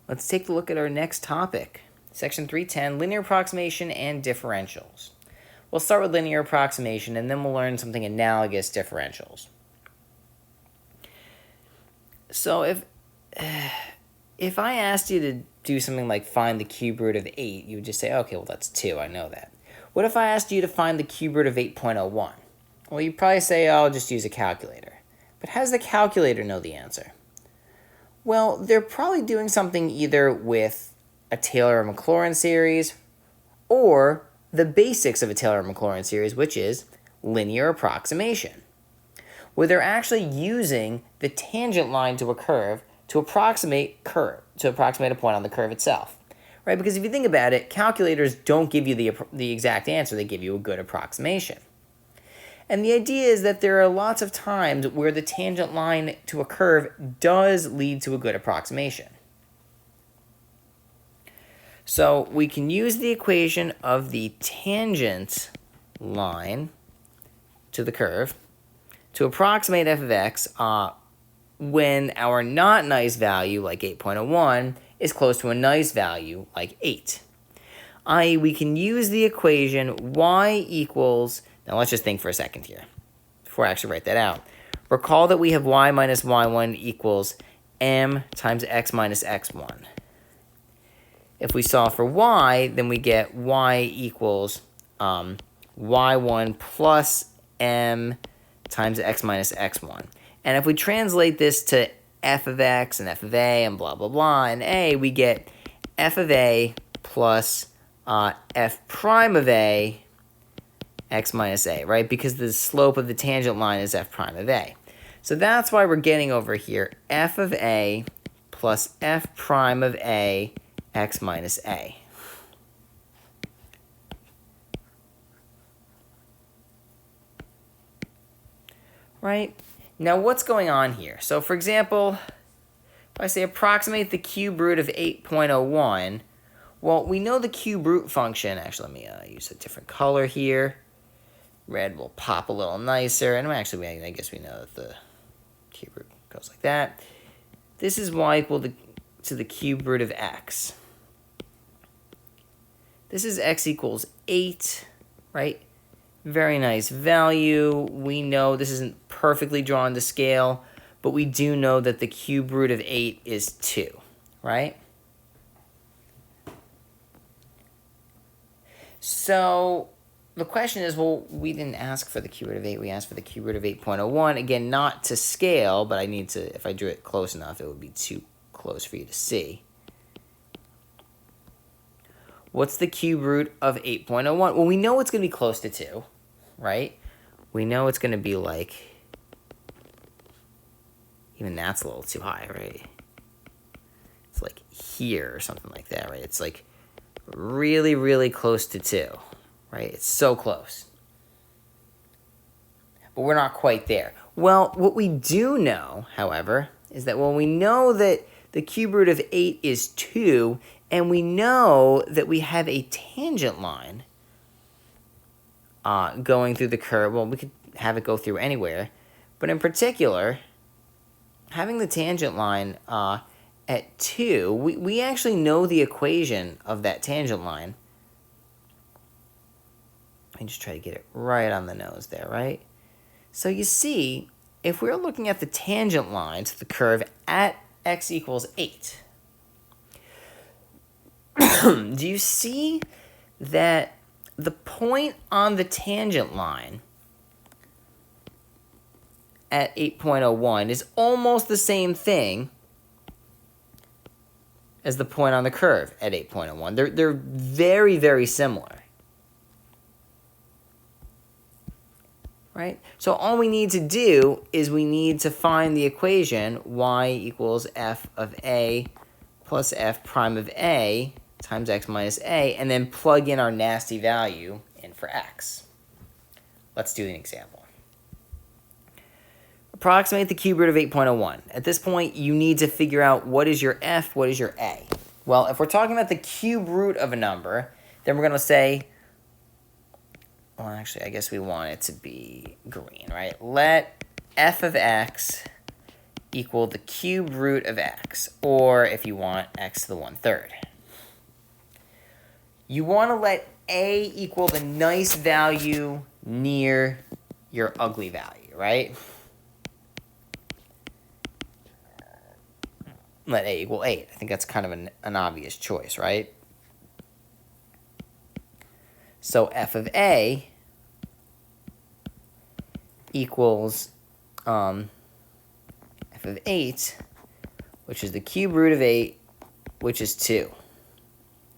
Let's take a look at our next topic. Section 310, linear approximation and differentials. We'll start with linear approximation and then we'll learn something analogous differentials. So if I asked you to do something like find the cube root of 8, you would just say, okay, well that's 2, I know that. What if I asked you to find the cube root of 8.01? Well, you'd probably say, oh, I'll just use a calculator. But how does the calculator know the answer? Well, they're probably doing something either with a Taylor or Maclaurin series or the basics of a Taylor or Maclaurin series, which is linear approximation, where they're actually using the tangent line to a curve to approximate a point on the curve itself, right? Because if you think about it, calculators don't give you the exact answer, they give you a good approximation. And the idea is that there are lots of times where the tangent line to a curve does lead to a good approximation. So we can use the equation of the tangent line to the curve to approximate f of x when our not nice value, like 8.01, is close to a nice value, like 8. I.e., we can use the equation y equals... Now let's just think for a second here before I actually write that out. Recall that we have y minus y1 equals m times x minus x1. If we solve for y, then we get y equals y1 plus m times x minus x1. And if we translate this to f of x and f of a and blah, blah, blah, and a, we get f of a plus f prime of a x minus a, right? Because the slope of the tangent line is f prime of a. So that's why we're getting over here f of a plus f prime of a x minus a. Right? Now what's going on here? So for example, if I say approximate the cube root of 8.01, well, we know the cube root function. Actually, let me use a different color here. Red will pop a little nicer. And actually, I guess we know that the cube root goes like that. This is y equal to the cube root of x. This is x equals 8, right? Very nice value. We know this isn't perfectly drawn to scale, but we do know that the cube root of 8 is 2, right? So the question is, well, we didn't ask for the cube root of 8. We asked for the cube root of 8.01. Again, not to scale, but I need to, if I drew it close enough, it would be too close for you to see. What's the cube root of 8.01? Well, we know it's going to be close to 2, right? We know it's going to be like, even that's a little too high, right? It's like here or something like that, right? It's like really, really close to 2. Right? It's so close. But we're not quite there. Well, what we do know, however, is that when we know that the cube root of 8 is 2, and we know that we have a tangent line going through the curve, well, we could have it go through anywhere, but in particular, having the tangent line at 2, we actually know the equation of that tangent line. Let me just try to get it right on the nose there, right? So you see, if we're looking at the tangent line to the curve at x equals 8, do you see that the point on the tangent line at 8.01 is almost the same thing as the point on the curve at 8.01? They're very, very similar. Right? So all we need to do is we need to find the equation y equals f of a plus f prime of a times x minus a, and then plug in our nasty value in for x. Let's do an example. Approximate the cube root of 8.01. At this point, you need to figure out what is your f, what is your a. Well, if we're talking about the cube root of a number, then we're going to say, well, actually, I guess we want it to be green, right? Let f of x equal the cube root of x, or if you want, x to the 1/3. You want to let a equal the nice value near your ugly value, right? Let a equal 8. I think that's kind of an obvious choice, right? So f of a equals f of 8, which is the cube root of 8, which is 2.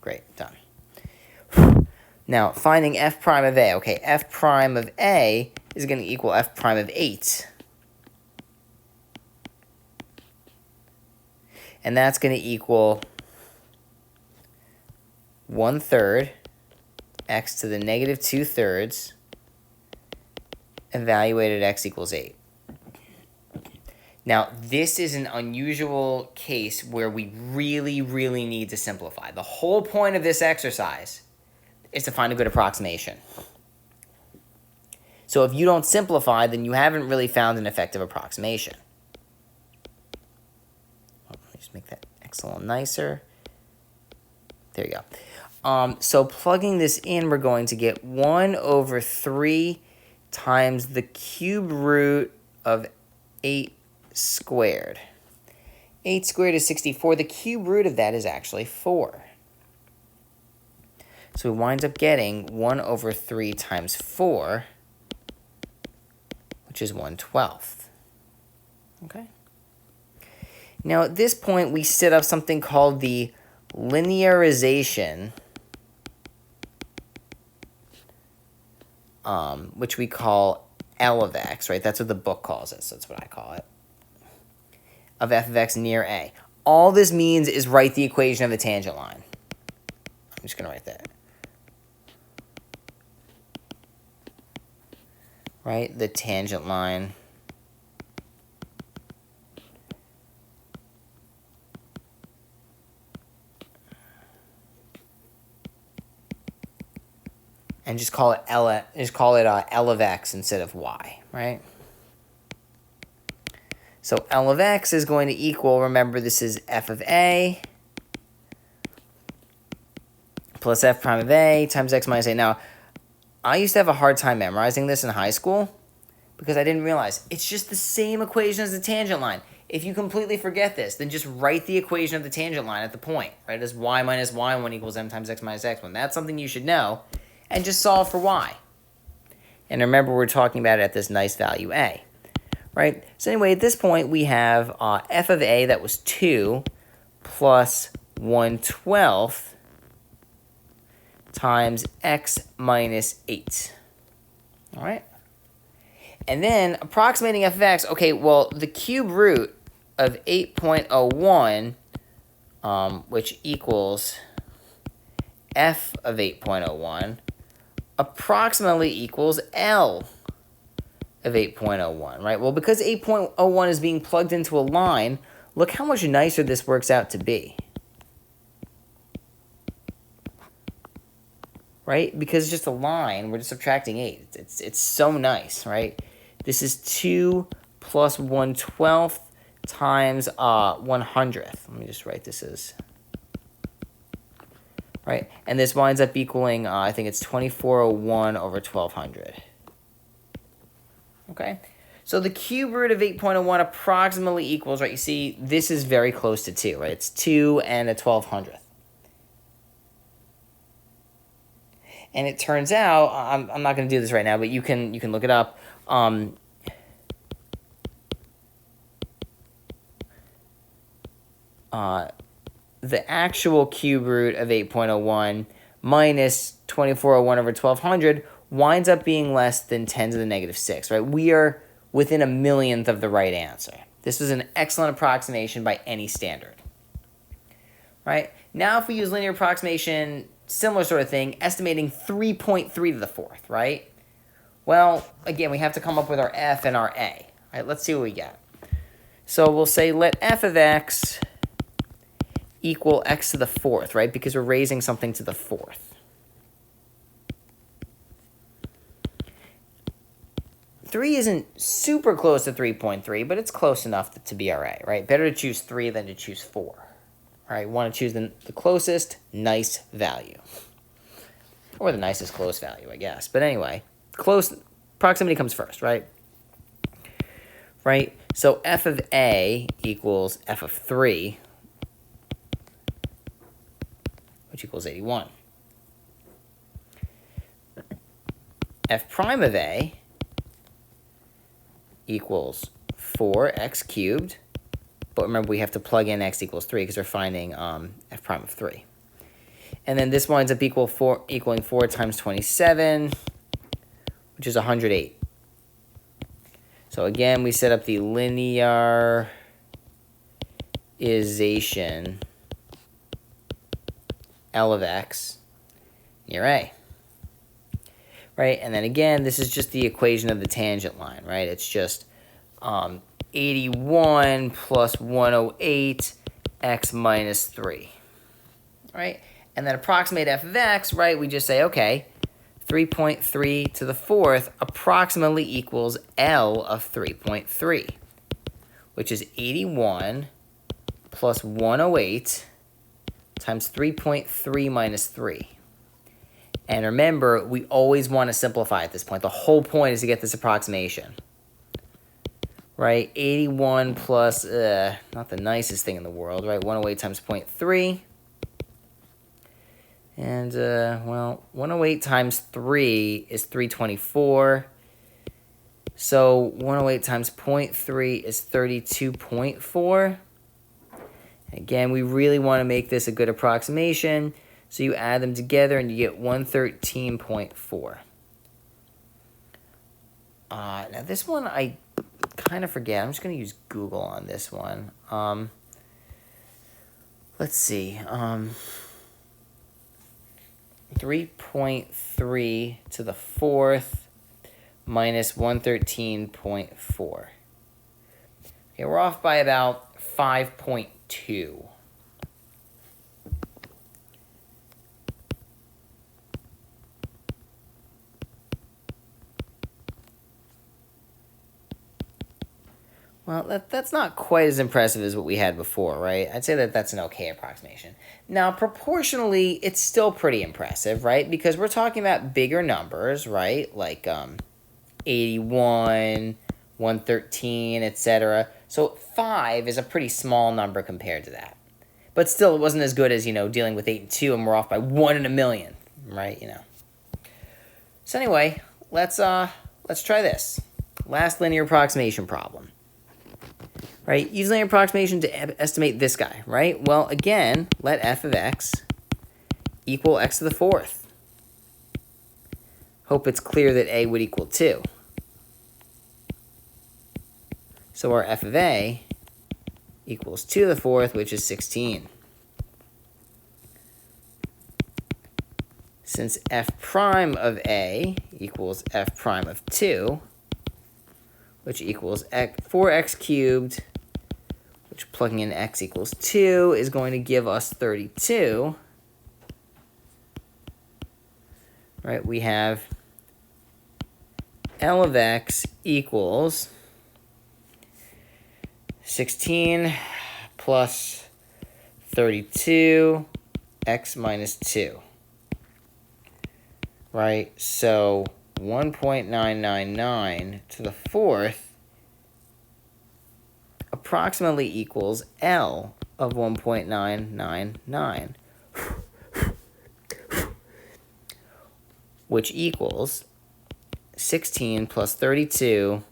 Great, done. Now, finding f prime of a. Okay, f prime of a is going to equal f prime of 8. And that's going to equal 1/3 x to the negative 2/3 evaluated x equals 8. Now, this is an unusual case where we really, really need to simplify. The whole point of this exercise is to find a good approximation. So if you don't simplify, then you haven't really found an effective approximation. Let me just make that x a little nicer. There you go. So plugging this in, we're going to get 1/3 times the cube root of 8 squared. 8 squared is 64. The cube root of that is actually 4. So we wind up getting 1/3 times 4, which is 1/12. Okay. Now at this point, we set up something called the linearization, which we call L of x, right? That's what the book calls it, so that's what I call it, of f of x near a. All this means is write the equation of the tangent line. I'm just going to write that. Right? The tangent line and just call it L of x instead of y, right? So L of x is going to equal, remember this is f of a plus f prime of a times x minus a. Now, I used to have a hard time memorizing this in high school because I didn't realize it's just the same equation as the tangent line. If you completely forget this, then just write the equation of the tangent line at the point, right? As y minus y1 equals m times x minus x1. That's something you should know, and just solve for y. And remember, we're talking about it at this nice value a, right? So anyway, at this point, we have f of a that was 2 plus 1/12 times x minus 8. All right? And then approximating f of x, okay, well, the cube root of 8.01, which equals f of 8.01, approximately equals L of 8.01, right? Well, because 8.01 is being plugged into a line, look how much nicer this works out to be. Right? Because it's just a line, we're just subtracting 8. It's so nice, right? This is 2 plus 1/12 times 1/100th. Let me just write this as, right? And this winds up equaling, I think it's 2401 over 1200. Okay? So the cube root of 8.01 approximately equals, right? You see, this is very close to 2, right? It's 2 and a 1200th. And it turns out, I'm not going to do this right now, but you can look it up. The actual cube root of 8.01 minus 2401 over 1200 winds up being less than 10 to the negative 6, right? We are within a millionth of the right answer. This is an excellent approximation by any standard, right? Now if we use linear approximation, similar sort of thing, estimating 3.3 to the 4th, right? Well, again, we have to come up with our f and our a. All right, let's see what we get. So we'll say let f of x equal x to the 4th, right? Because we're raising something to the 4th. 3 isn't super close to 3.3, but it's close enough to be all right? Better to choose 3 than to choose 4. All right, you want to choose the closest nice value. Or the nicest close value, I guess. But anyway, close proximity comes first, right? Right? So f of a equals f of 3, which equals 81. F prime of a equals 4x cubed. But remember, we have to plug in x equals 3 because we're finding f prime of 3. And then this winds up equaling 4 times 27, which is 108. So again, we set up the linearization L of x near A. Right? And then again, this is just the equation of the tangent line, right? It's just 81 plus 108 x minus 3. Right? And then approximate f of x, right? We just say, okay, 3.3 to the 4th approximately equals L of 3.3, which is 81 plus 108 times 3.3 minus 3. And remember, we always want to simplify at this point. The whole point is to get this approximation. Right? 81 plus, not the nicest thing in the world, right? 108 times 0.3. And, well, 108 times 3 is 324. So 108 times 0.3 is 32.4. Again, we really want to make this a good approximation. So you add them together and you get 113.4. Now this one I kind of forget. I'm just going to use Google on this one. Let's see. 3.3 to the 4th minus 113.4. Okay, we're off by about 5.2. Well, that's not quite as impressive as what we had before, right? I'd say that that's an okay approximation. Now, proportionally, it's still pretty impressive, right? Because we're talking about bigger numbers, right? Like 81, 113, etc. So 5 is a pretty small number compared to that. But still, it wasn't as good as, dealing with 8 and 2, and we're off by 1 in a million, right? So anyway, let's try this. Last linear approximation problem. Right, use linear approximation to estimate this guy, right? Well, again, let f of x equal x to the 4th. Hope it's clear that a would equal 2. So our f of a equals 2 to the 4th, which is 16. Since f prime of a equals f prime of 2, which equals 4x cubed, which plugging in x equals 2 is going to give us 32. Right, we have L of x equals 16 plus 32 x minus 2. Right, so 1.999 to the 4th approximately equals L of 1.999, which equals 16 plus 32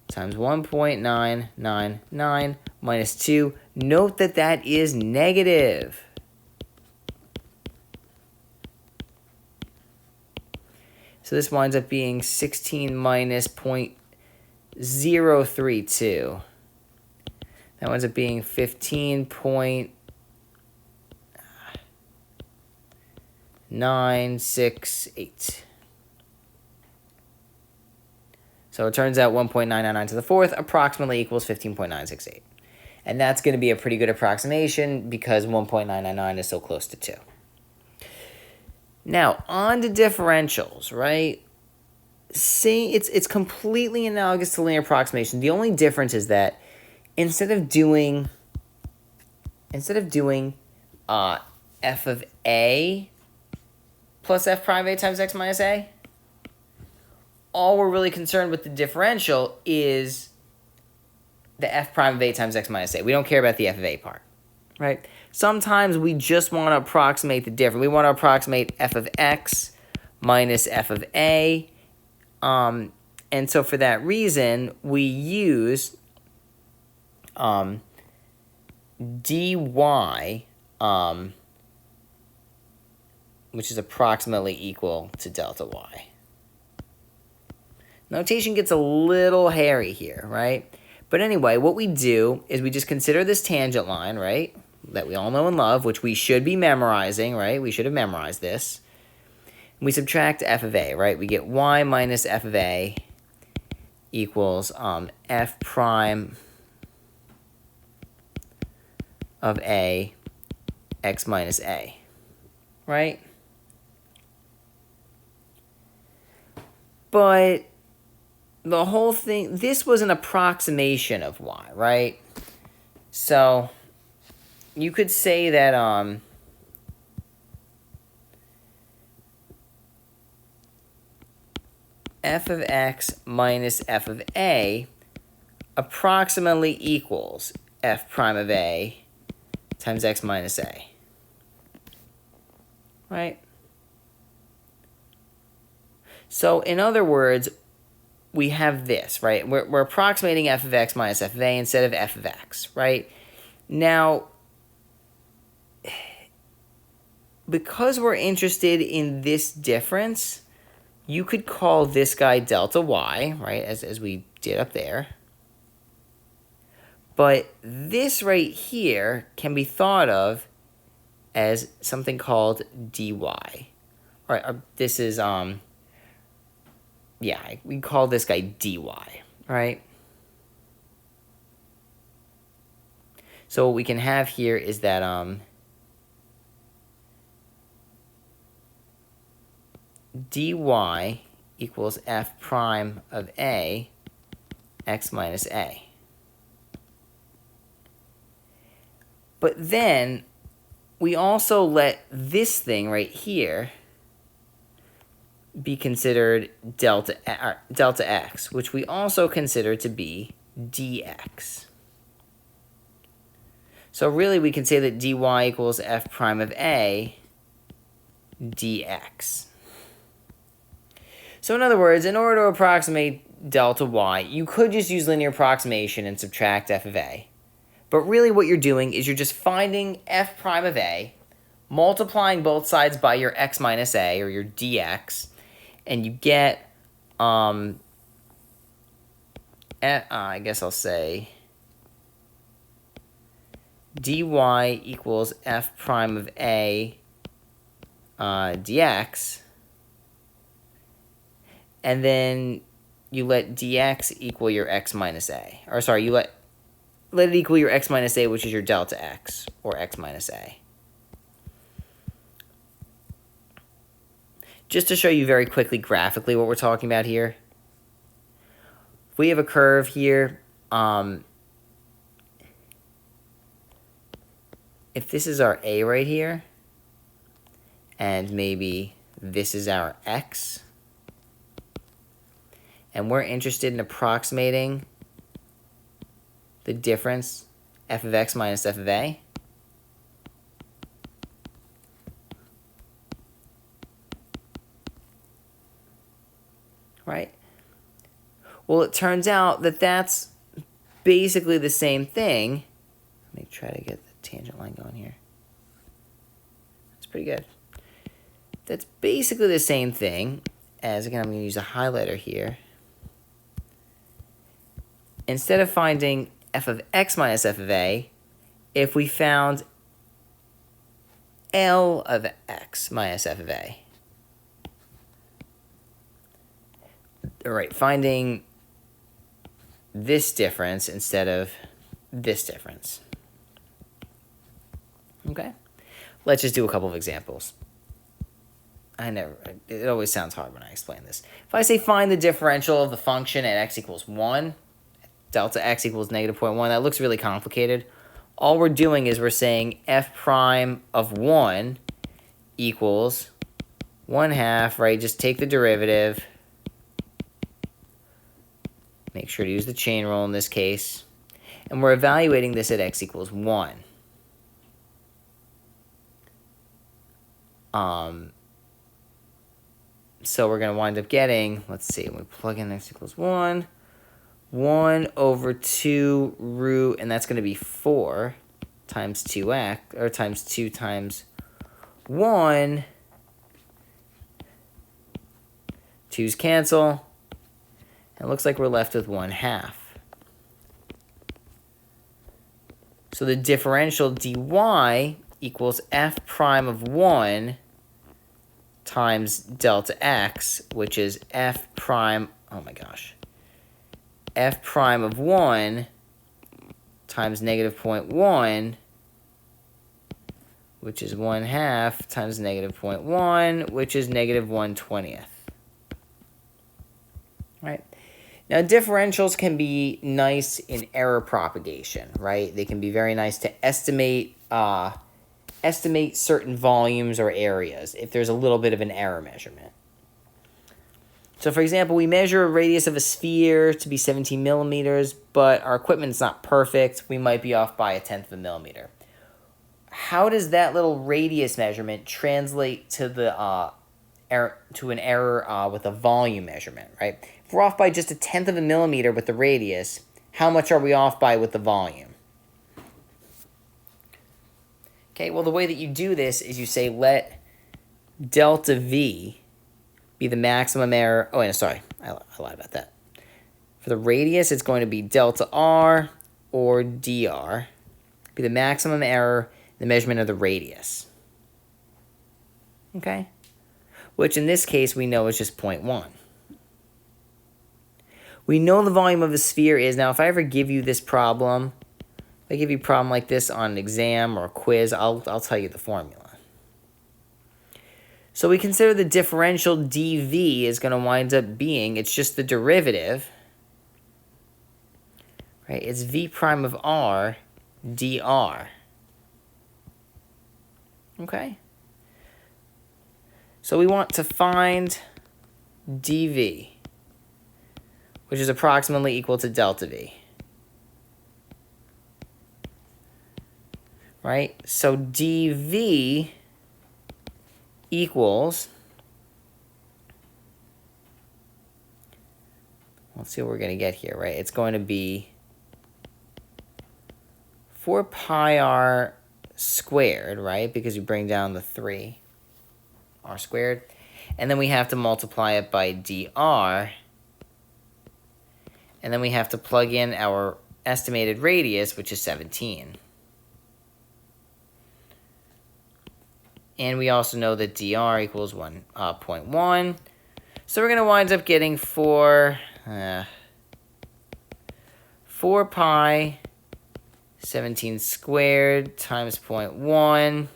times 1.999 minus 2. Note that that is negative. So this winds up being 16 minus 0.032. That winds up being 15.968. So it turns out 1.999 to the 4th approximately equals 15.968. And that's going to be a pretty good approximation because 1.999 is so close to 2. Now, on to differentials, right? it's completely analogous to linear approximation. The only difference is that instead of doing f of a plus f prime of a times x minus a, all we're really concerned with the differential is the f prime of a times x minus a. We don't care about the f of a part, right? Sometimes we just want to approximate the difference. We want to approximate f of x minus f of a. And so for that reason, we use dy, which is approximately equal to delta y. Notation gets a little hairy here, right? But anyway, what we do is we just consider this tangent line, right, that we all know and love, which we should be memorizing, right? We should have memorized this. And we subtract f of a, right? We get y minus f of a equals f prime of a x minus a, right? But the whole thing, this was an approximation of y, right? So you could say that f of x minus f of a approximately equals f prime of a times x minus a, right? So in other words, we have this, right? We're approximating f of x minus f of a instead of f of x, right? Now, because we're interested in this difference, you could call this guy delta y, right, as we did up there. But this right here can be thought of as something called dy. All right, this is, yeah, we call this guy dy, right? So what we can have here is that dy equals f prime of a x minus a. But then we also let this thing right here be considered delta x, which we also consider to be dx. So really we can say that dy equals f prime of a dx. So in other words, in order to approximate delta y, you could just use linear approximation and subtract f of a. But really what you're doing is you're just finding f prime of a, multiplying both sides by your x minus a, or your dx, and you get, I guess I'll say, dy equals f prime of a dx, and then you let dx equal your x minus a. Or sorry, you let it equal your x minus a, which is your delta x, or x minus a. Just to show you very quickly graphically what we're talking about here. If we have a curve here, if this is our a right here, and maybe this is our x, and we're interested in approximating the difference f of x minus f of a, right? Well, it turns out that that's basically the same thing. Let me try to get the tangent line going here. That's pretty good. That's basically the same thing as, again, I'm going to use a highlighter here. Instead of finding f of x minus f of a, if we found L of x minus f of a. All right, finding this difference instead of this difference. Okay, let's just do a couple of examples. it always sounds hard when I explain this. If I say find the differential of the function at x equals 1, delta x equals negative 0.1, that looks really complicated. All we're doing is we're saying f prime of 1 equals 1/2, right? Just take the derivative. Make sure to use the chain rule in this case. And we're evaluating this at x equals 1. So we're going to wind up getting, let's see, when we plug in x equals 1, 1 over 2 root, and that's going to be 4 times 2x, or times 2 times 1. 2's cancel. And it looks like we're left with 1/2. So the differential dy equals f prime of 1 times delta x, which is f prime, oh my gosh, f prime of 1 times negative 0.1, which is 1/2, times negative 0.1, which is negative 1/20. Right? Now, differentials can be nice in error propagation, right? They can be very nice to estimate certain volumes or areas if there's a little bit of an error measurement. So, for example, we measure a radius of a sphere to be 17 millimeters, but our equipment is not perfect. We might be off by 1/10 of a millimeter. How does that little radius measurement translate to the an error with a volume measurement, right? If we're off by just 1/10 of a millimeter with the radius, how much are we off by with the volume? Okay, well, the way that you do this is you say let delta V be the maximum error. Oh, and sorry, I lied about that. For the radius, it's going to be delta R or dr, be the maximum error in the measurement of the radius. Okay? Which in this case we know is just 0.1. We know the volume of a sphere is, now if I ever give you this problem, if I give you a problem like this on an exam or a quiz, I'll tell you the formula. So we consider the differential dv is going to wind up being, it's just the derivative, right? It's v prime of r dr. Okay? So we want to find dv, which is approximately equal to delta v. Right? So dv equals, let's see what we're going to get here, right? It's going to be 4 pi r squared, right? Because you bring down the 3, r squared. And then we have to multiply it by dr. And then we have to plug in our estimated radius, which is 17. And we also know that dr equals 1.1. So we're going to wind up getting 4 pi 17 squared times 0.1.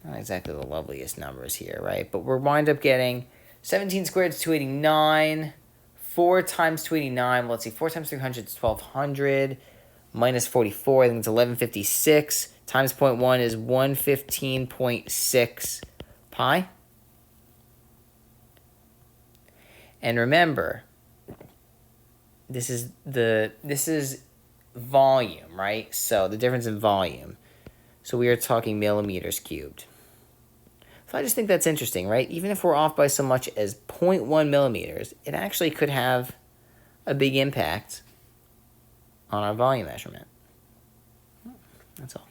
Not exactly the loveliest numbers here, right? But we're wind up getting 17 squared is 289. 4 times 289, let's see, 4 times 300 is 1200. Minus 44, I think it's 1156. Times 0.1 is 115.6 pi. And remember, this is volume, right? So the difference in volume. So we are talking millimeters cubed. So I just think that's interesting, right? Even if we're off by so much as 0.1 millimeters, it actually could have a big impact on our volume measurement. That's all.